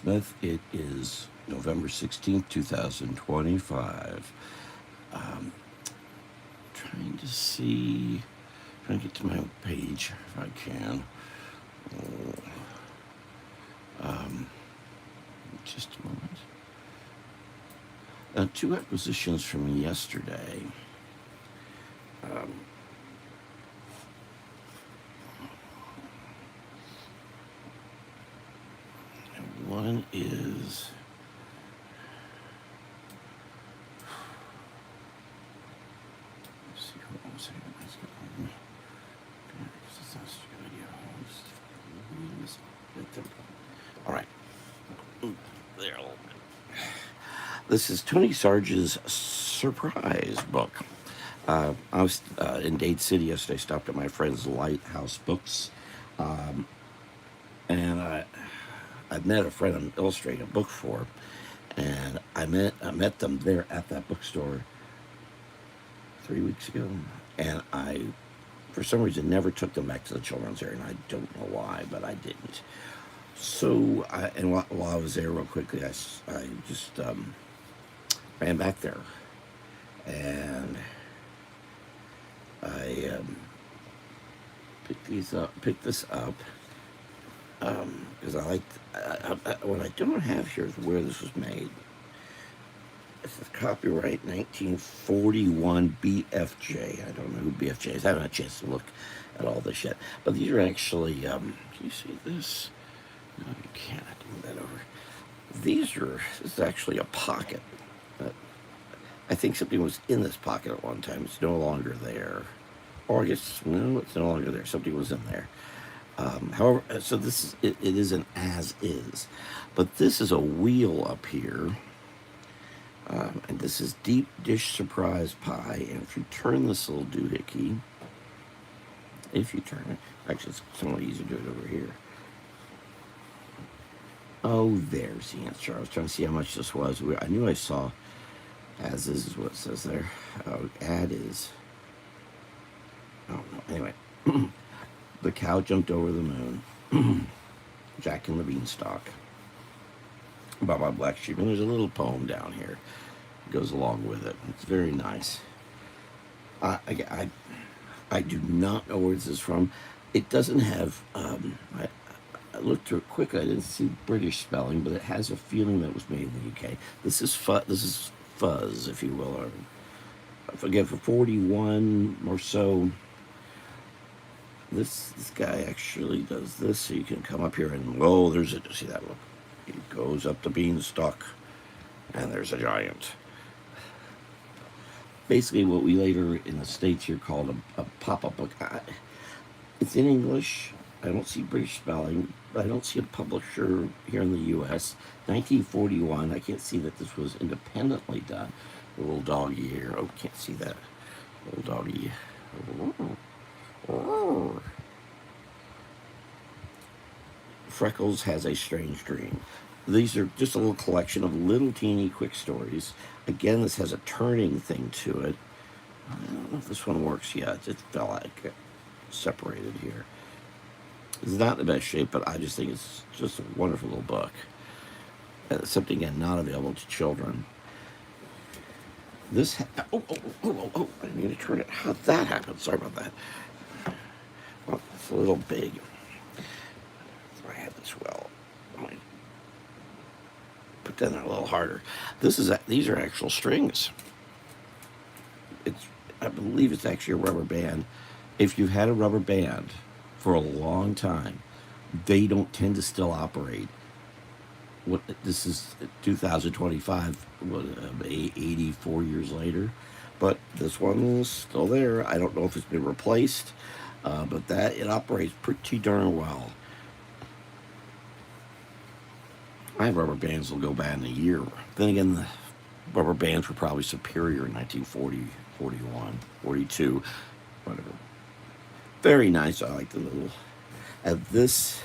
Smith. It is November 16th, 2025. Um, trying to see, trying to get to my own page if I can. Um, just a moment. Two acquisitions from yesterday. Um, One is let's see, hold on a second. Let's get on. That's not such a good idea. All right. There a little bit. This is Tony Sarge's surprise book. I was in Dade City yesterday. Stopped at my friend's Lighthouse Books, and I met a friend I'm illustrating a book for, and I met them there at that bookstore 3 weeks ago, and I, for some reason, never took them back to the children's area, and I don't know why, but I didn't. So, while I was there, real quickly, I just ran back there, and I picked this up, because I liked. What I don't have here is where this was made. This is copyright 1941 BFJ. I don't know who BFJ is. I haven't had a chance to look at all this yet. But these are actually, can you see this? No, you can't. I have to move that over. This is actually a pocket. I think something was in this pocket at one time. It's no longer there. Or I guess, no, it's no longer there. Something was in there. However, so it is an as-is. But this is a wheel up here. And this is deep dish surprise pie. And if you turn this little doohickey, actually it's somewhat easier to do it over here. Oh, there's the answer. I was trying to see how much this was. I knew I saw as is what it says there. Ad is. Oh, no. Anyway. The cow jumped over the moon. Jack and the Beanstalk. By my Black Sheep. And there's a little poem down here. It goes along with it. It's very nice. I do not know where this is from. It doesn't have. I looked through it quickly. I didn't see British spelling, but it has a feeling that it was made in the UK. This is fuzz, if you will. Or, I forget, for 41 or so. This guy actually does this, so you can come up here and, whoa, there's it. See that? Look. It goes up the beanstalk, and there's a giant. Basically, what we later in the States here called a pop-up book. It's in English. I don't see British spelling. I don't see a publisher here in the U.S. 1941. I can't see that this was independently done. The little doggy here. Oh, can't see that. Little doggy. Oh. Freckles has a strange dream. These are just a little collection of little teeny quick stories. Again, this has a turning thing to it. I don't know if this one works yet. It fell like separated here. It's not in the best shape, but I just think it's just a wonderful little book. Something, again, not available to children. This, I didn't mean to turn it. How'd that happen? Sorry about that. Well, it's a little big. If I had this well, I might put that in a little harder. These are actual strings. I believe it's actually a rubber band. If you've had a rubber band for a long time, they don't tend to still operate. This is 2025, 84 years later, but this one is still there. I don't know if it's been replaced, but it operates pretty darn well. I have rubber bands that'll go bad in a year. Then again, the rubber bands were probably superior in 1940, 41, 42, whatever. Very nice. I like the little. This,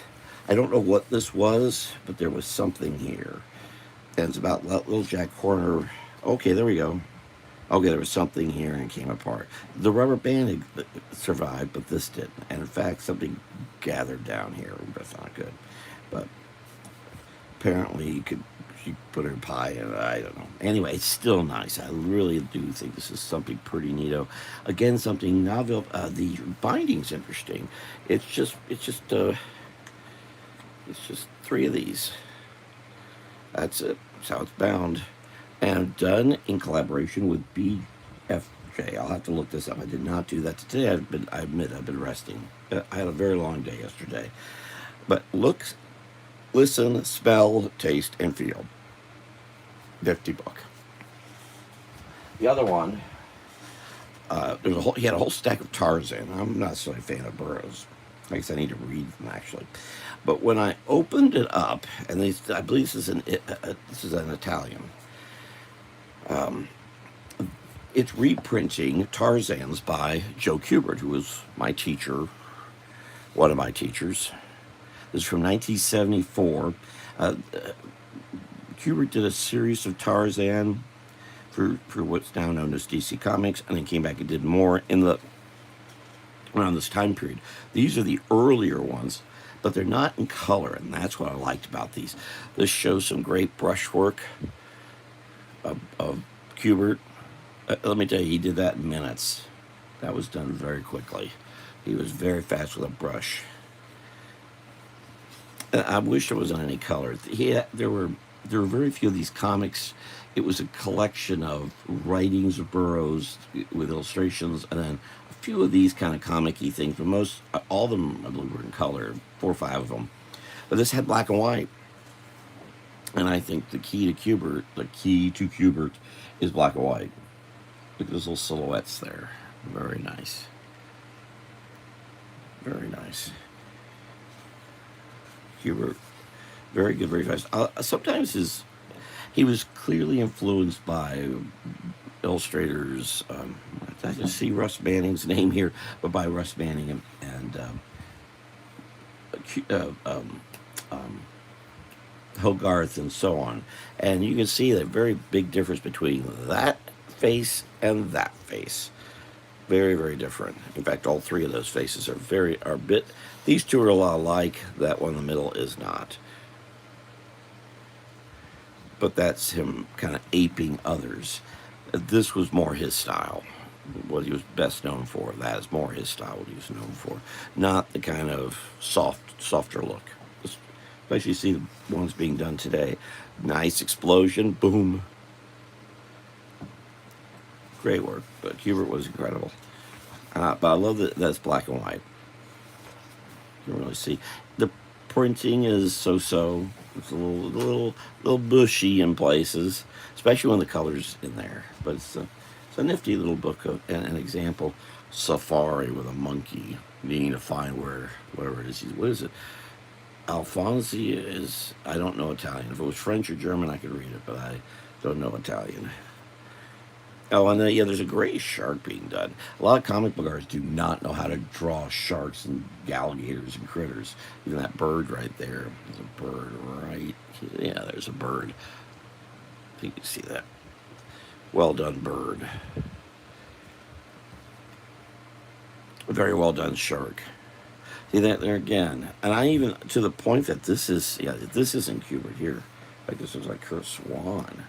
I don't know what this was, but there was something here. And it's about Little Jack Horner. Okay, there we go. Okay, there was something here and it came apart. The rubber band survived, but this didn't. And in fact, something gathered down here. That's not good. But apparently she put her pie in it. I don't know. Anyway, it's still nice. I really do think this is something pretty neato. Again, something novel. The binding's interesting. It's just three of these. That's it. That's how it's bound, and done in collaboration with BFJ. I'll have to look this up. I did not do that today. I admit I've been resting. I had a very long day yesterday. But look, listen, smell, taste, and feel. 50 book. The other one, he had a whole stack of Tarzan. I'm not so a fan of Burroughs. I guess I need to read them actually. But when I opened it up, and I believe this is an Italian. It's reprinting Tarzan's by Joe Kubert, who was my teacher, one of my teachers. This is from 1974. Kubert did a series of Tarzan for what's now known as DC Comics, and then came back and did more around this time period. These are the earlier ones, but they're not in color, and that's what I liked about these. This shows some great brushwork of Kubert. Let me tell you, he did that in minutes. That was done very quickly. He was very fast with a brush. I wish there wasn't any color. There were very few of these comics. It was a collection of writings of Burroughs with illustrations, and then a few of these kind of comic-y things. But all of them, I believe, were in color. 4 or 5 of them. But this had black and white. And I think the key to Kubert is black and white. Look at those little silhouettes there. Very nice. Very nice. Kubert, very good, very fast. Sometimes he was clearly influenced by illustrators. I just see Russ Manning's name here, but by Russ Manning and Hogarth and so on. And you can see that very big difference between that face and that face. Very, very different. In fact, all three of those faces are a bit. These two are a lot alike. That one in the middle is not. But that's him kind of aping others. This was more his style. What he was best known for. That is more his style. What he was known for, not the kind of softer look. Especially see the ones being done today. Nice explosion, boom. Great work, but Kubert was incredible. But I love that that's black and white. You can really see the printing is so. It's a little bushy in places, especially when the color's in there. But it's a nifty little book of an example. Safari with a monkey needing to find whatever it is. What is it? Alfonsi is, I don't know Italian. If it was French or German, I could read it, but I don't know Italian. Oh, and there's a gray shark being done. A lot of comic book artists do not know how to draw sharks and alligators and critters. Even that bird right there. There's a bird right. Yeah, there's a bird. I think you can see that. Well done bird. A very well done shark. See that there again. And I even, to the point that this isn't Kubert here. Like this looks like Kurt Swan.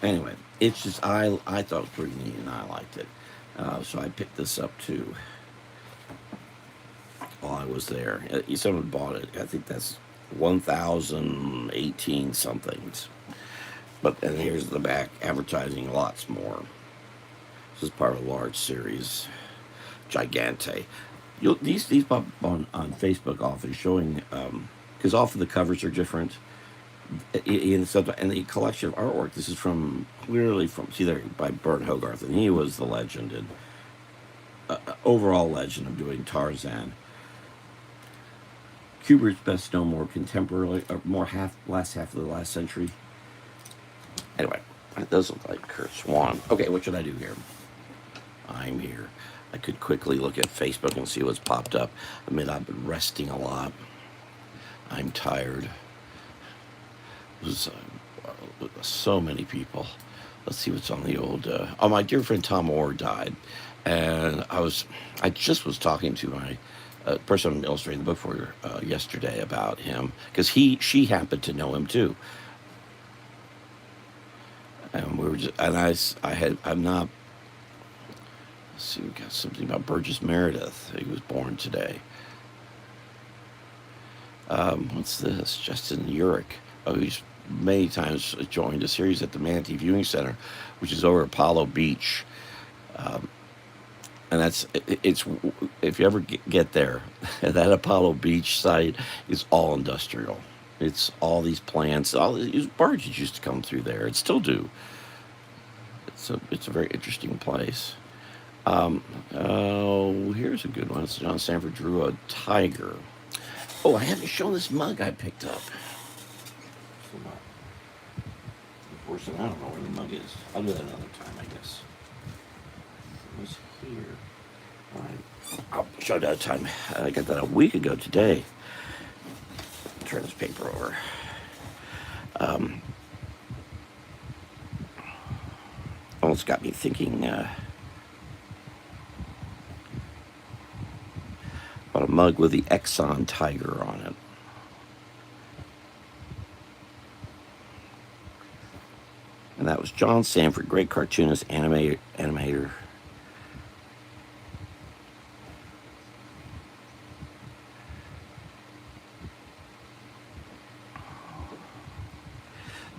Anyway, it's just, I thought it was pretty neat and I liked it. So I picked this up too while I was there. Someone bought it. I think that's 1,018 somethings. And here's the back, advertising lots more. This is part of a large series. Gigante. These pop up on Facebook often showing, because often the covers are different. And the collection of artwork, this is by Bert Hogarth, and he was the legend and overall legend of doing Tarzan. Kubert's best known more contemporarily, or more last half of the last century. Anyway, it does look like Kurt Swan. Okay, what should I do here? I'm here. I could quickly look at Facebook and see what's popped up. I've been resting a lot. I'm tired. So many people. Let's see what's on the old. My dear friend Tom Orr died, and I just was talking to my person illustrating the book for her yesterday about him because she happened to know him too, and we were just and I'm not. Let's see, we got something about Burgess Meredith. He was born today. What's this? Justin Urich. Oh, he's many times joined a series at the Manatee Viewing Center, which is over Apollo Beach. And it's if you ever get there, that Apollo Beach site is all industrial. It's all these plants, all these barges used to come through there. It still do. It's a very interesting place. Oh, here's a good one. It's John Sanford drew a tiger. Oh, I haven't shown this mug I picked up. Unfortunately, I don't know where the mug is. I'll do that another time, I guess. It was here. All right. I'll show it another time. I got that a week ago today. Turn this paper over. Almost got me thinking about a mug with the Exxon Tiger on it. And that was John Sanford, great cartoonist, animator.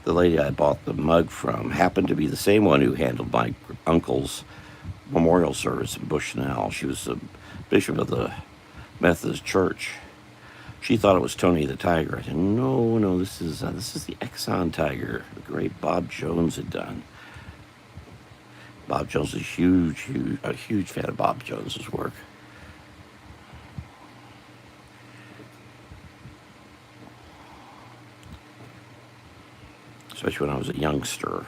The lady I bought the mug from happened to be the same one who handled my uncle's memorial service in Bushnell. She was the bishop of the Methodist Church. She thought it was Tony the Tiger. I said, no, this is the Exxon Tiger, the great Bob Jones had done. Bob Jones is a huge fan of Bob Jones's work. Especially when I was a youngster.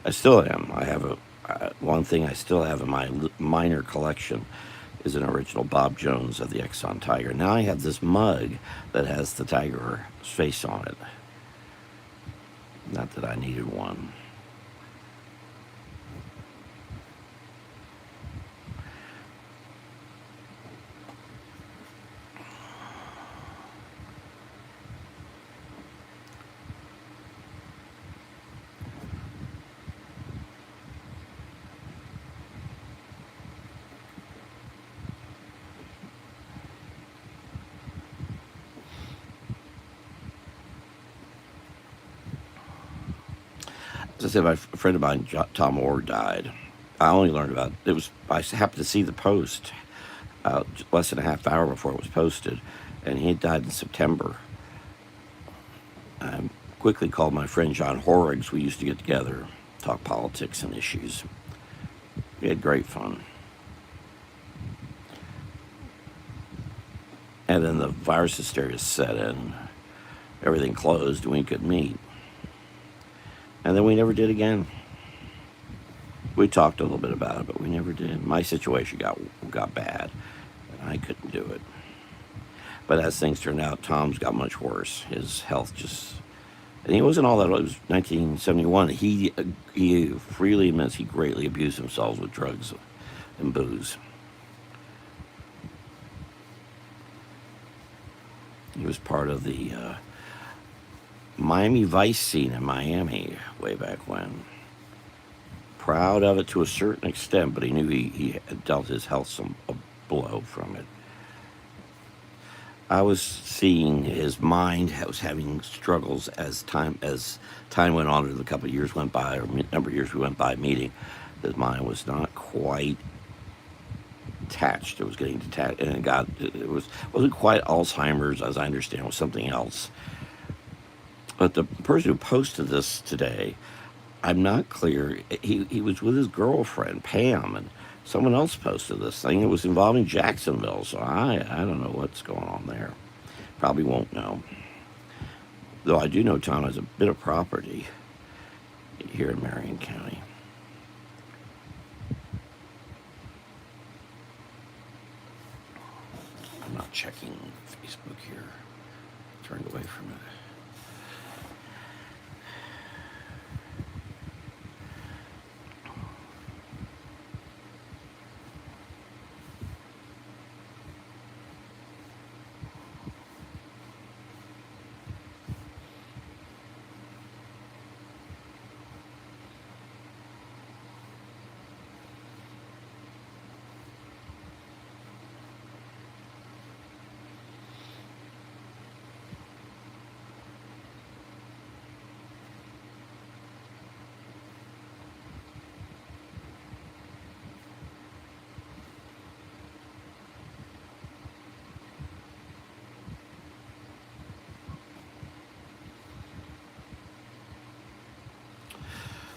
I still am. I have one thing I still have in my minor collection is an original Bob Jones of the Exxon Tiger. Now I have this mug that has the tiger's face on it. Not that I needed one. As I said, a friend of mine, Tom Orr, died. I only learned about it. I happened to see the post less than a half hour before it was posted, and he had died in September. I quickly called my friend John Horriggs. We used to get together, talk politics and issues. We had great fun. And then the virus hysteria set in. Everything closed, and we couldn't meet. And then we never did again. We talked a little bit about it, but we never did. My situation got bad, and I couldn't do it. But as things turned out, Tom's got much worse. His health and he wasn't all that old. It was 1971. He freely admits he greatly abused himself with drugs and booze. He was part of the Miami Vice scene in Miami way back when. Proud of it to a certain extent, but he knew he had dealt his health a blow from it. I was seeing his mind was having struggles as time went on, or the couple of years went by, or number of years we went by meeting. His mind was not quite detached. It was getting detached, and wasn't quite Alzheimer's, as I understand. It was something else. But the person who posted this today, I'm not clear. He was with his girlfriend, Pam, and someone else posted this thing. It was involving Jacksonville, so I don't know what's going on there. Probably won't know. Though I do know Tom has a bit of property here in Marion County. I'm not checking Facebook here. Turned away from it.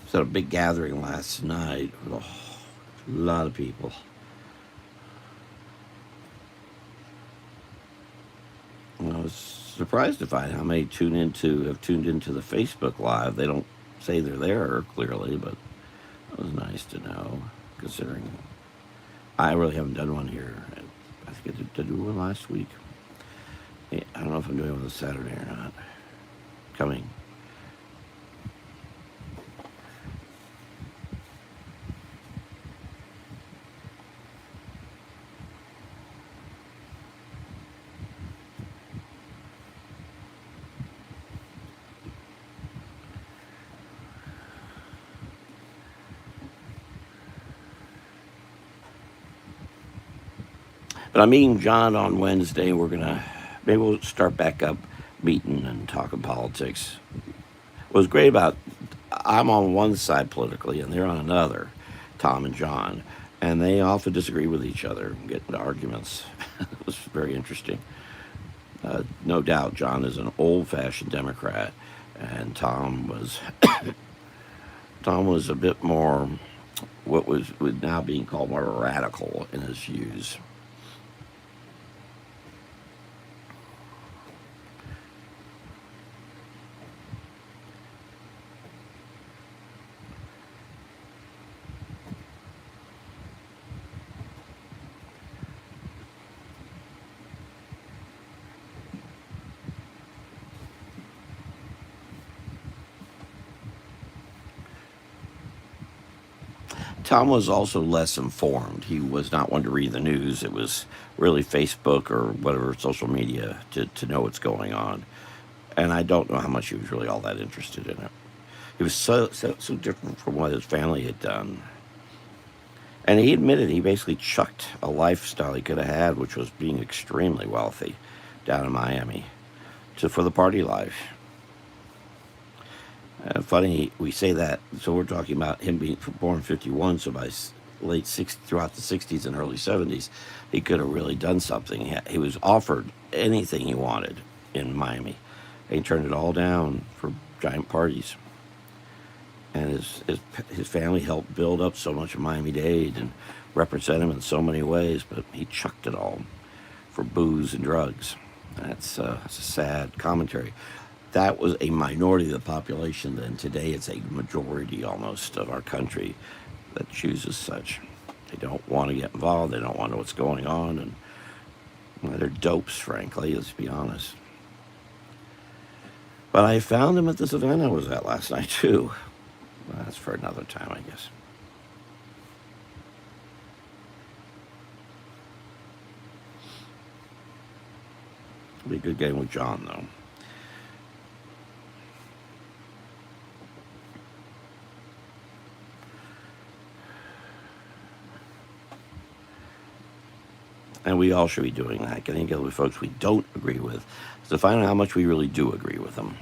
was at a big gathering last night with a lot of people. And I was surprised to find how many have tuned into the Facebook Live. They don't say they're there clearly, but it was nice to know, considering I really haven't done one here. I think I did do one last week. I don't know if I'm doing one this Saturday or not. Coming. But I'm meeting John on Wednesday. Maybe we'll start back up meeting and talking politics. What was great about, I'm on one side politically and they're on another, Tom and John, and they often disagree with each other and get into arguments. It was very interesting. No doubt, John is an old-fashioned Democrat, and Tom was a bit more what was now being called more radical in his views. Tom was also less informed. He was not one to read the news. It was really Facebook or whatever social media to know what's going on. And I don't know how much he was really all that interested in it. He was so different from what his family had done. And he admitted he basically chucked a lifestyle he could have had, which was being extremely wealthy down in Miami, for the party life. Funny we say that. So we're talking about him being born in '51. So by throughout the '60s and early '70s, he could have really done something. He was offered anything he wanted in Miami. He turned it all down for giant parties. And his family helped build up so much of Miami-Dade and represent him in so many ways, but he chucked it all for booze and drugs. That's a sad commentary. That was a minority of the population then. Today it's a majority almost of our country that chooses such. They don't want to get involved. They don't want to know what's going on. And they're dopes, frankly, let's be honest. But I found him at this event I was at last night, too. Well, that's for another time, I guess. It'll be a good game with John, though. And we all should be doing that, getting together with folks we don't agree with, to find out how much we really do agree with them.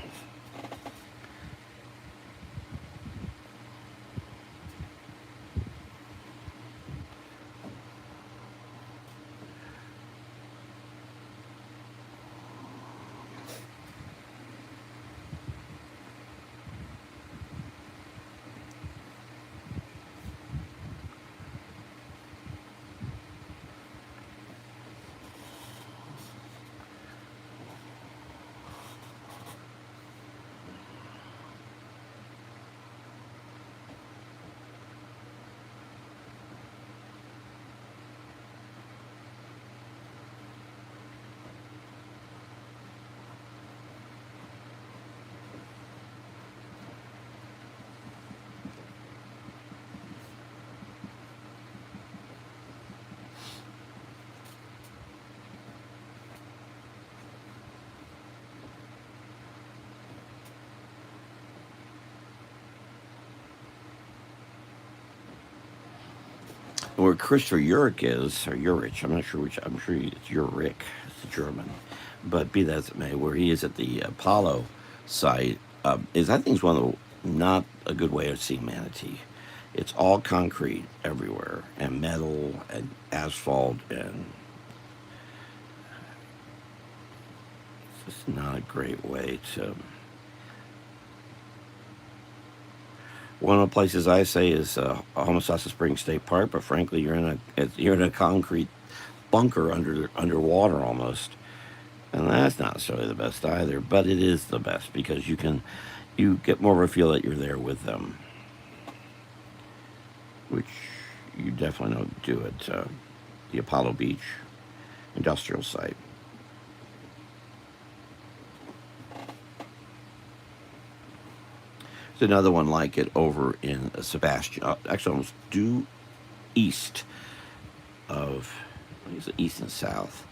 Where Christopher Urich is, or Urich, I'm not sure which, I'm sure it's Urich, it's German. But be that as it may, where he is at the Apollo site, I think, is one of the, not a good way of seeing Manatee. It's all concrete everywhere, and metal, and asphalt, and it's just not a great way to. One of the places I say is Homosassa Springs State Park, but frankly, you're in a concrete bunker underwater almost, and that's not necessarily the best either. But it is the best because you get more of a feel that you're there with them, which you definitely don't do at the Apollo Beach industrial site. There's another one like it over in Sebastian, actually almost due east of, I think it's east and south.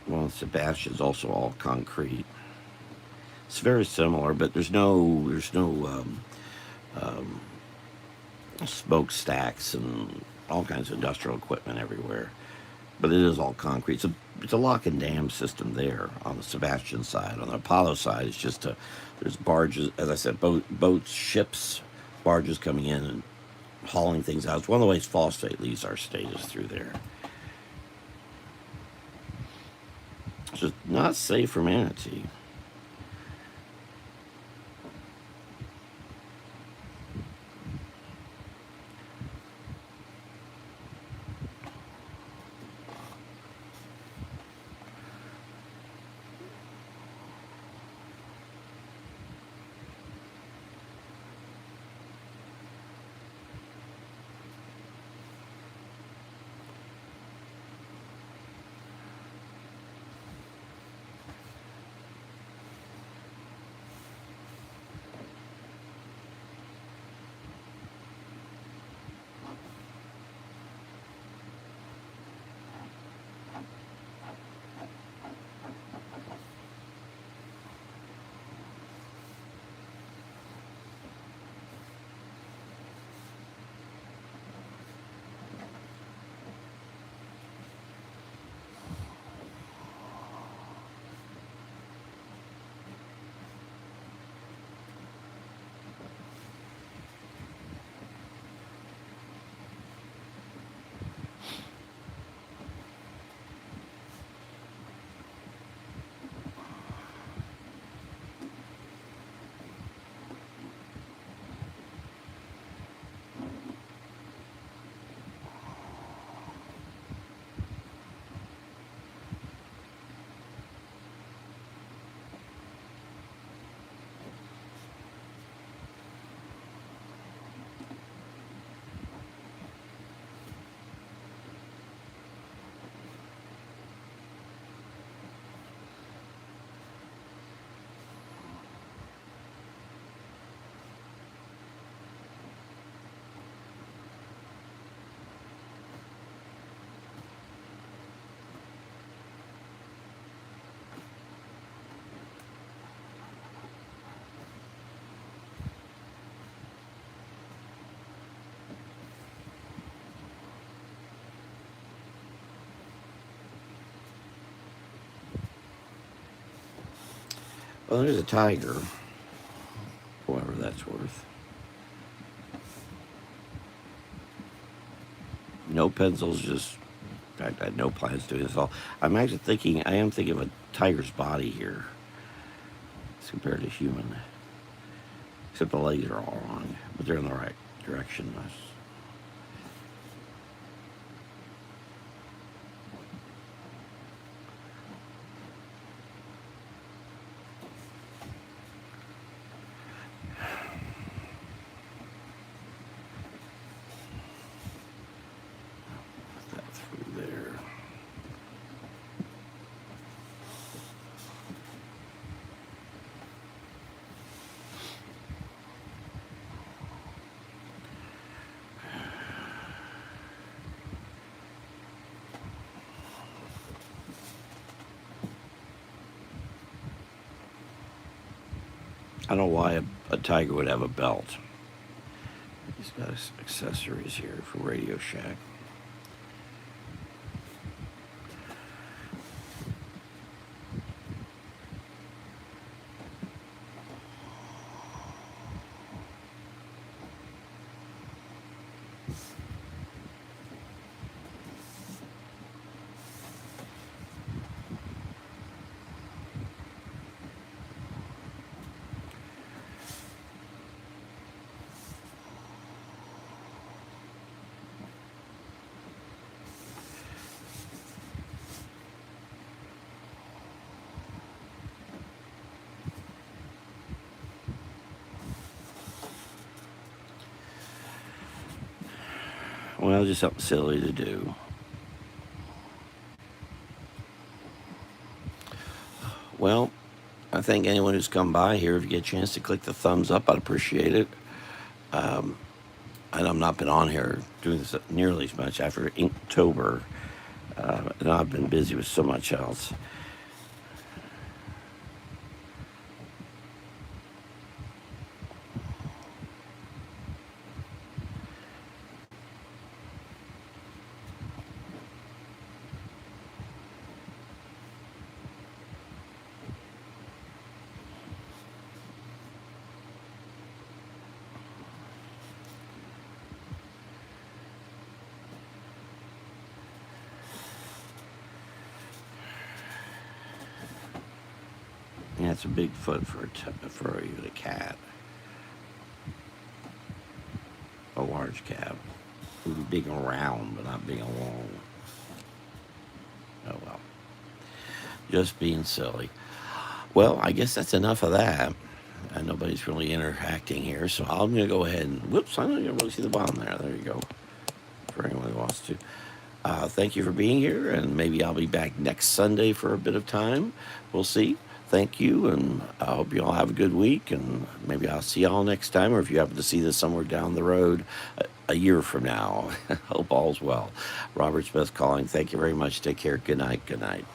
Well, Sebastian's also all concrete. It's very similar, but um, smokestacks and all kinds of industrial equipment everywhere. But it is all concrete. It's a lock and dam system there on the Sebastian side. On the Apollo side, it's just there's barges, as I said, boats, ships, barges coming in and hauling things out. It's one of the ways Fall State leaves our state is through there. It's just not safe for manatee. Well, there's a tiger, whatever that's worth. No pencils, just I had no plans to do this at all. I am thinking of a tiger's body here as compared to human. Except the legs are all wrong, but they're in the right direction. Put that through there. I don't know why a tiger would have a belt. He's got accessories here for Radio Shack. Well, just something silly to do. Well, I think anyone who's come by here, if you get a chance to click the thumbs up, I'd appreciate it. Um, and I've not been on here doing this nearly as much after Inktober, and I've been busy with so much else. Yeah, it's a big foot for even a cat, a large cat. It would be big and round, but not big and long. Oh well, just being silly. Well, I guess that's enough of that. Nobody's really interacting here, so I'm going to go ahead and, whoops, I don't even really see the bottom there. There you go, for anyone who wants to. Thank you for being here, and maybe I'll be back next Sunday for a bit of time. We'll see. Thank you, and I hope you all have a good week, and maybe I'll see y'all next time, or if you happen to see this somewhere down the road a year from now. Hope all's well. Robert Smith calling. Thank you very much. Take care. Good night. Good night.